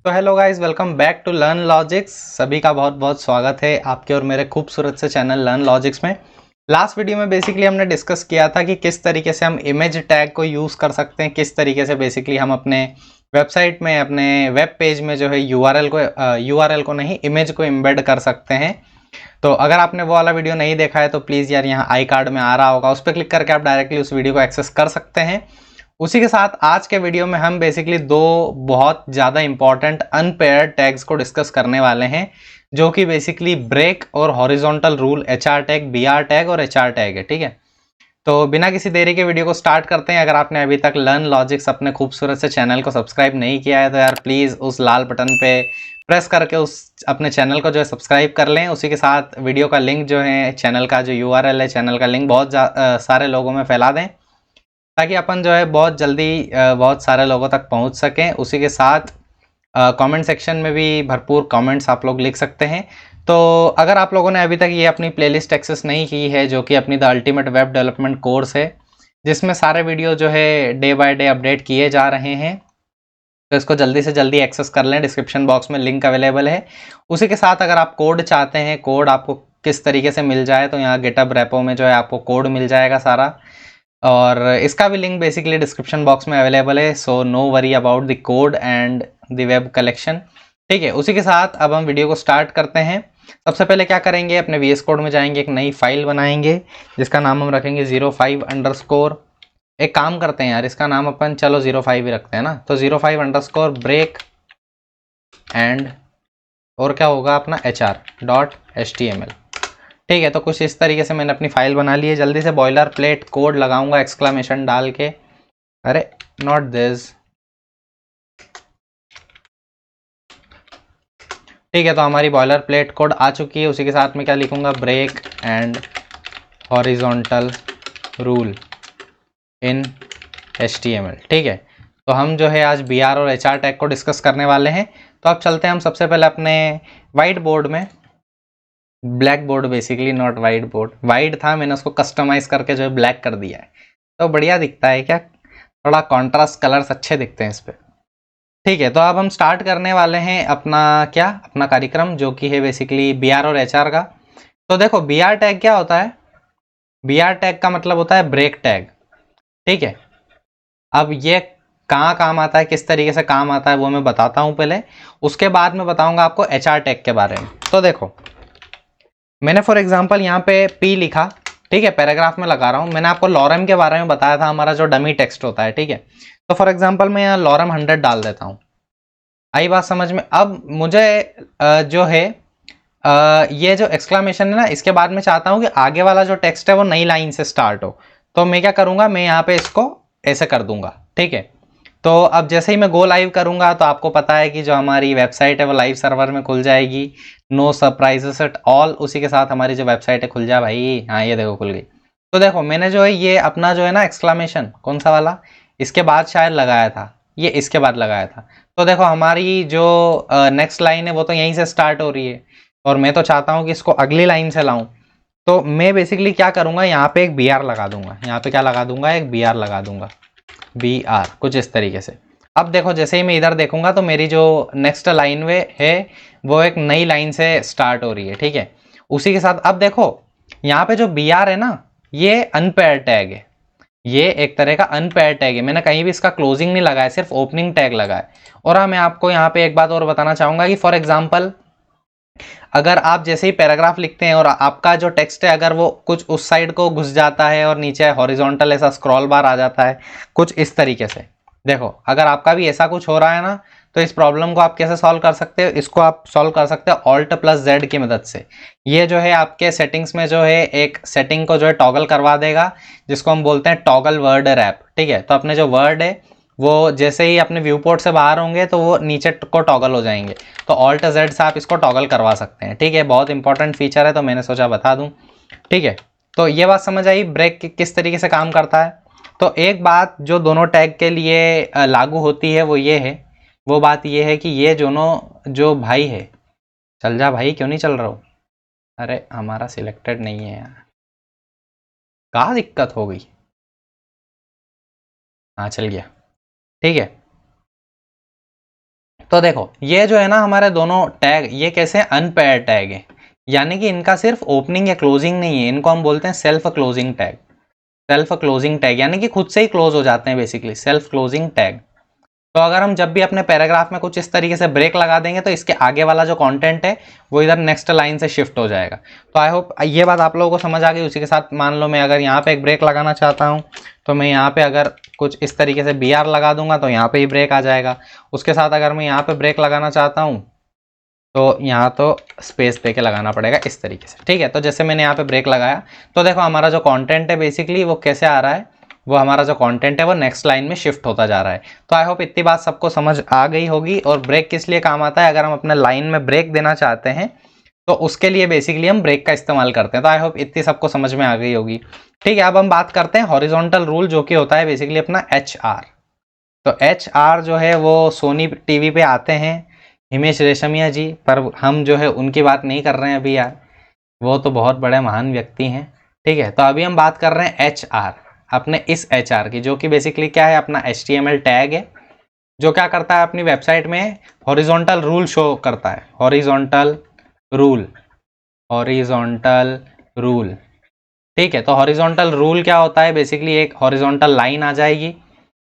तो hello guys, welcome back to learn logics. सभी का बहुत बहुत स्वागत है आपके और मेरे खूबसूरत से चैनल लर्न लॉजिक्स में। लास्ट वीडियो में बेसिकली हमने डिस्कस किया था कि किस तरीके से हम इमेज टैग को यूज़ कर सकते हैं, किस तरीके से बेसिकली हम अपने वेबसाइट में, अपने वेब पेज में जो है यूआरएल को नहीं, इमेज को एम्बेड कर सकते हैं। तो अगर आपने वो वाला वीडियो नहीं देखा है तो प्लीज़ यार, यहाँ आई कार्ड में आ रहा होगा, उस पर क्लिक करके आप डायरेक्टली उस वीडियो को एक्सेस कर सकते हैं। उसी के साथ आज के वीडियो में हम बेसिकली दो बहुत ज़्यादा इंपॉर्टेंट अनपेयर्ड टैग्स को डिस्कस करने वाले हैं, जो कि बेसिकली ब्रेक और horizontal rule, HR tag, BR tag और एचआर टैग है। ठीक है, तो बिना किसी देरी के वीडियो को स्टार्ट करते हैं। अगर आपने अभी तक लर्न लॉजिक्स अपने खूबसूरत से चैनल को सब्सक्राइब नहीं किया है तो यार प्लीज़ उस लाल बटन पे प्रेस करके उस अपने चैनल को जो है सब्सक्राइब कर लें। उसी के साथ वीडियो का लिंक जो है, चैनल का जो यूआरएल है, चैनल का लिंक बहुत सारे लोगों में फैला दें, ताकि अपन जो है बहुत जल्दी बहुत सारे लोगों तक पहुंच सकें। उसी के साथ कमेंट सेक्शन में भी भरपूर कमेंट्स आप लोग लिख सकते हैं। तो अगर आप लोगों ने अभी तक ये अपनी प्लेलिस्ट एक्सेस नहीं की है, जो कि अपनी the ultimate web development course है, जिसमें सारे वीडियो जो है डे बाय डे अपडेट किए जा रहे हैं, तो इसको जल्दी से जल्दी एक्सेस कर लें। डिस्क्रिप्शन बॉक्स में लिंक अवेलेबल है। उसी के साथ अगर आप कोड चाहते हैं, कोड आपको किस तरीके से मिल जाए, तो यहाँ गिटहब रेपो में जो है आपको कोड मिल जाएगा सारा, और इसका भी लिंक बेसिकली डिस्क्रिप्शन बॉक्स में अवेलेबल है। So no worry about the code and the web collection. ठीक है, उसी के साथ अब हम वीडियो को स्टार्ट करते हैं। सबसे पहले क्या करेंगे, अपने वीएस कोड में जाएंगे, एक नई फाइल बनाएंगे जिसका नाम हम रखेंगे 05 अंडरस्कोर। एक काम करते हैं यार, इसका नाम अपन चलो 05 ही रखते हैं ना। तो 05 अंडरस्कोर ब्रेक एंड और क्या होगा अपना HR.html। ठीक है, तो कुछ इस तरीके से मैंने अपनी फाइल बना ली है। जल्दी से बॉयलर प्लेट कोड लगाऊंगा एक्सक्लेमेशन डाल के, अरे नॉट दिस। ठीक है, तो हमारी बॉयलर प्लेट कोड आ चुकी है। उसी के साथ में क्या लिखूंगा, break and horizontal rule in HTML। ठीक है, तो हम जो है आज BR और HR टैग को डिस्कस करने वाले हैं। तो अब चलते हैं हम सबसे पहले अपने वाइट बोर्ड में, black board basically, not white board. White था, मैंने उसको कस्टमाइज करके जो है ब्लैक कर दिया है, तो बढ़िया दिखता है क्या, थोड़ा कॉन्ट्रास्ट कलर्स अच्छे दिखते हैं इस पे। ठीक है, तो अब हम स्टार्ट करने वाले हैं अपना क्या, अपना कार्यक्रम, जो कि है बेसिकली BR और HR का। तो देखो, BR टैग क्या होता है, BR टैग का मतलब होता है ब्रेक टैग। ठीक है, अब ये कहाँ काम आता है, किस तरीके से काम आता है, वो मैं बताता हूँ पहले। उसके बाद मैं बताऊंगा आपको HR टैग के बारे में। तो देखो, मैंने फॉर एग्जांपल यहाँ पे P लिखा, ठीक है, पैराग्राफ में लगा रहा हूँ। मैंने आपको लॉरम के बारे में बताया था, हमारा जो डमी टेक्स्ट होता है। ठीक है, तो फॉर एग्जांपल मैं यहाँ लॉरम 100 डाल देता हूँ। आई बात समझ में? अब मुझे जो है ये जो एक्सक्लामेशन है ना, इसके बाद में चाहता हूँ कि आगे वाला जो टेक्स्ट है वो नई लाइन से स्टार्ट हो। तो मैं क्या करूँगा, मैं यहाँ पे इसको ऐसे कर दूंगा। ठीक है, तो अब जैसे ही मैं गो लाइव करूंगा तो आपको पता है कि जो हमारी वेबसाइट है वो लाइव सर्वर में खुल जाएगी। No surprises at all. उसी के साथ हमारी जो वेबसाइट है खुल जा भाई। हाँ, ये देखो खुल गई। तो देखो, मैंने जो है ये अपना जो है ना एक्सक्लामेशन, कौन सा वाला, इसके बाद शायद लगाया था, ये इसके बाद लगाया था। तो देखो, हमारी जो नेक्स्ट लाइन है वो तो यहीं से स्टार्ट हो रही है, और मैं तो चाहता हूँ कि इसको अगली लाइन से लाऊं। तो मैं बेसिकली क्या करूंगा, यहाँ पे एक BR लगा दूंगा। यहाँ पे क्या लगा दूंगा, एक BR लगा दूंगा, BR, कुछ इस तरीके से। अब देखो, जैसे ही मैं इधर देखूंगा तो मेरी जो नेक्स्ट लाइन वे है वो एक नई लाइन से स्टार्ट हो रही है। ठीक है, उसी के साथ अब देखो, यहाँ पे जो BR है ना, ये अनपेयर टैग है। ये एक तरह का अनपेयर टैग है। मैंने कहीं भी इसका क्लोजिंग नहीं लगाया, सिर्फ ओपनिंग टैग लगा है। और हाँ, मैं आपको यहाँ पे एक बात और बताना चाहूंगा कि फॉर एग्जाम्पल, अगर आप जैसे ही पैराग्राफ लिखते हैं और आपका जो टेक्स्ट है अगर वो कुछ उस साइड को घुस जाता है और नीचे हॉरिजॉन्टल ऐसा स्क्रॉल बार आ जाता है कुछ इस तरीके से, देखो अगर आपका भी ऐसा कुछ हो रहा है ना, तो इस प्रॉब्लम को आप कैसे सॉल्व कर सकते हो, इसको आप सॉल्व कर सकते हो Alt+Z की मदद से। ये जो है आपके सेटिंग्स में जो है एक सेटिंग को जो है टॉगल करवा देगा, जिसको हम बोलते हैं टॉगल वर्ड रैप। ठीक है, तो अपने जो वर्ड है वो जैसे ही अपने व्यू पोर्ट से बाहर होंगे तो वो नीचे को टॉगल हो जाएंगे। तो Alt+Z से आप इसको टॉगल करवा सकते हैं। ठीक है, बहुत इंपॉर्टेंट फीचर है, तो मैंने सोचा बता दूं। ठीक है, तो ये बात समझ आई ब्रेक किस तरीके से काम करता है। तो एक बात जो दोनों टैग के लिए लागू होती है वो ये है, वो बात ये है कि ये दोनों जो भाई है, चल जा भाई, क्यों नहीं चल रहा हो, अरे हमारा सिलेक्टेड नहीं है यार, कहाँ दिक्कत हो गई, हाँ चल गया। ठीक है, तो देखो ये जो है ना हमारे दोनों टैग, ये कैसे अनपेयर टैग है, यानी कि इनका सिर्फ ओपनिंग या क्लोजिंग नहीं है, इनको हम बोलते हैं self closing tag. Self closing tag यानी कि खुद से ही क्लोज हो जाते हैं बेसिकली, सेल्फ क्लोजिंग टैग। तो अगर हम जब भी अपने पैराग्राफ में कुछ इस तरीके से ब्रेक लगा देंगे तो इसके आगे वाला जो कंटेंट है वो इधर नेक्स्ट लाइन से शिफ्ट हो जाएगा। तो आई होप ये बात आप लोगों को समझ आ गई। उसी के साथ मान लो मैं अगर यहाँ पे एक ब्रेक लगाना चाहता हूँ तो मैं यहाँ पे अगर कुछ इस तरीके से BR लगा दूंगा तो यहाँ पे ही ब्रेक आ जाएगा। उसके साथ अगर मैं यहाँ पे ब्रेक लगाना चाहता हूँ तो यहाँ तो स्पेस दे के लगाना पड़ेगा इस तरीके से, ठीक है। तो जैसे मैंने यहाँ पे ब्रेक लगाया तो देखो हमारा जो कंटेंट है बेसिकली वो कैसे आ रहा है, वो हमारा जो कंटेंट है वो नेक्स्ट लाइन में शिफ्ट होता जा रहा है। तो आई होप इतनी बात सबको समझ आ गई होगी। और ब्रेक किस लिए काम आता है, अगर हम अपने लाइन में ब्रेक देना चाहते हैं तो उसके लिए बेसिकली हम ब्रेक का इस्तेमाल करते हैं। तो आई होप इतनी सबको समझ में आ गई होगी, ठीक है। अब हम बात करते हैं हॉरिजॉन्टल रूल, जो कि होता है बेसिकली अपना HR। तो HR जो है वो सोनी TV पे आते हैं हिमेश रेशमिया जी, पर हम जो है उनकी बात नहीं कर रहे हैं अभी यार, वो तो बहुत बड़े महान व्यक्ति हैं, ठीक है। तो अभी हम बात कर रहे हैं HR, अपने इस HR की, जो कि बेसिकली क्या है, अपना HTML टैग है, जो क्या करता है अपनी वेबसाइट में हॉरिजॉन्टल रूल शो करता है। हॉरिजॉन्टल रूल, हॉरिजॉन्टल रूल, ठीक है। तो हॉरिजॉन्टल रूल क्या होता है, बेसिकली एक हॉरिजॉन्टल लाइन आ जाएगी।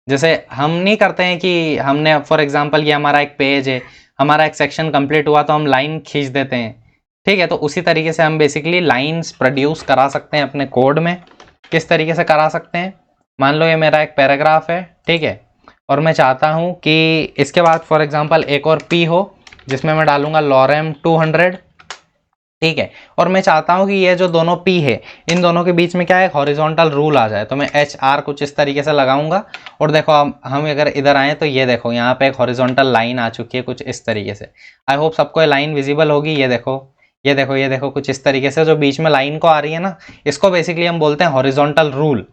जैसे हम नहीं करते हैं कि हमने फॉर एग्जांपल ये हमारा एक पेज है, हमारा एक सेक्शन कंप्लीट हुआ तो हम लाइन खींच देते हैं, ठीक है। तो उसी तरीके से हम बेसिकली लाइंस प्रोड्यूस करा सकते हैं अपने कोड में। किस तरीके से करा सकते हैं, मान लो ये मेरा एक पैराग्राफ है, ठीक है, और मैं चाहता हूँ कि इसके बाद फॉर एग्जांपल एक और P हो जिसमें मैं डालूंगा लॉरेम 200, ठीक है। और मैं चाहता हूं कि ये जो दोनों P है इन दोनों के बीच में क्या है, हॉरिजॉन्टल रूल आ जाए। तो मैं HR कुछ इस तरीके से लगाऊंगा और देखो हम अगर इधर आए तो ये देखो यहाँ पे एक हॉरिजॉन्टल लाइन आ चुकी है कुछ इस तरीके से। आई होप सबको ये लाइन विजिबल होगी। ये देखो ये देखो ये देखो कुछ इस तरीके से जो बीच में लाइन को आ रही है ना, इसको बेसिकली हम बोलते हैं हॉरिजॉन्टल रूल।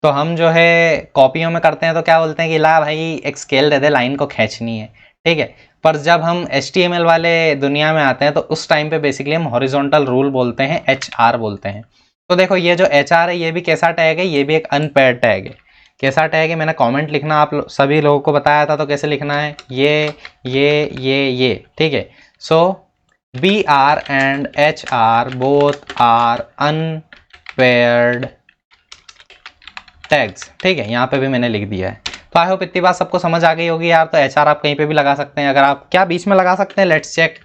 तो हम जो है कॉपियों में करते हैं तो क्या बोलते हैं कि ला भाई एक स्केल दे दे, लाइन को खींचनी है, ठीक है। पर जब हम HTML वाले दुनिया में आते हैं तो उस टाइम पे बेसिकली हम हॉरिजॉन्टल रूल बोलते हैं, HR बोलते हैं। तो देखो ये जो HR है ये भी कैसा टैग है, ये भी एक अनपेयर्ड टैग है। कैसा टैग है, मैंने कमेंट लिखना आप सभी लोगों को बताया था, तो कैसे लिखना है, ये, ठीक है। So BR and HR both are unpaired tags, ठीक है। यहाँ पे भी मैंने लिख दिया है। तो आई होप इतनी बात सबको समझ आ गई होगी यार। तो HR आप कहीं पे भी लगा सकते हैं, अगर आप क्या बीच में लगा सकते हैं, लेट्स चेक।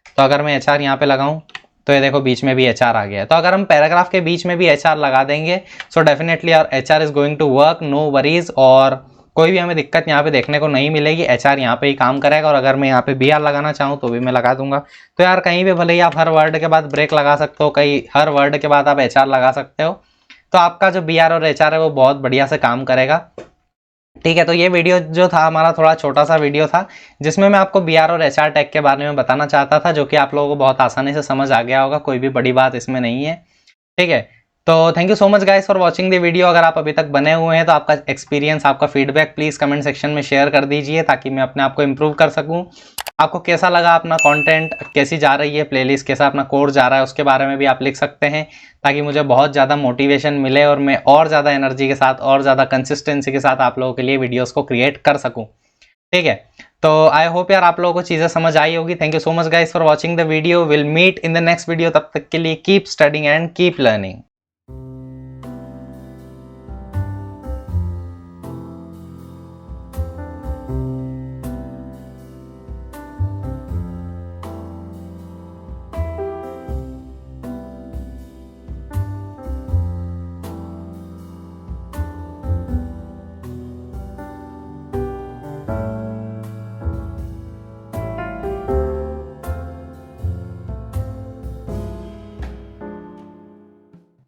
तो अगर मैं HR यहाँ पे लगाऊं तो ये देखो बीच में भी HR आ गया है। तो अगर हम पैराग्राफ के बीच में भी HR लगा देंगे सो डेफिनेटली और HR is going to work, no worries, और कोई भी हमें दिक्कत यहाँ पे देखने को नहीं मिलेगी। HR यहाँ पे ही काम करेगा। और अगर मैं यहाँ पे BR लगाना चाहूँ तो भी मैं लगा दूंगा। तो यार कहीं भी भले ही आप हर वर्ड के बाद ब्रेक लगा सकते हो, कहीं हर वर्ड के बाद आप HR लगा सकते हो, तो आपका जो BR और HR है वो बहुत बढ़िया से काम करेगा, ठीक है। तो ये वीडियो जो था हमारा थोड़ा छोटा सा वीडियो था जिसमें मैं आपको BR और HR टैग के बारे में बताना चाहता था, जो कि आप लोगों को बहुत आसानी से समझ आ गया होगा, कोई भी बड़ी बात इसमें नहीं है, ठीक है। तो thank you so much guys for watching the video. अगर आप अभी तक बने हुए हैं तो आपका एक्सपीरियंस, आपका फीडबैक प्लीज कमेंट सेक्शन में शेयर कर दीजिए ताकि मैं अपने आप को इम्प्रूव कर सकूं। आपको कैसा लगा अपना कंटेंट, कैसी जा रही है प्लेलिस्ट, कैसा अपना कोर्स जा रहा है, उसके बारे में भी आप लिख सकते हैं ताकि मुझे बहुत ज़्यादा मोटिवेशन मिले और मैं और ज़्यादा एनर्जी के साथ और ज़्यादा कंसिस्टेंसी के साथ आप लोगों के लिए वीडियोस को क्रिएट कर सकूं, ठीक है। तो आई होप यार आप लोगों को चीज़ें समझ आई होगी। Thank you so much guys for watching the video. Will meet in the next video. तब तक के लिए keep studying and keep learning.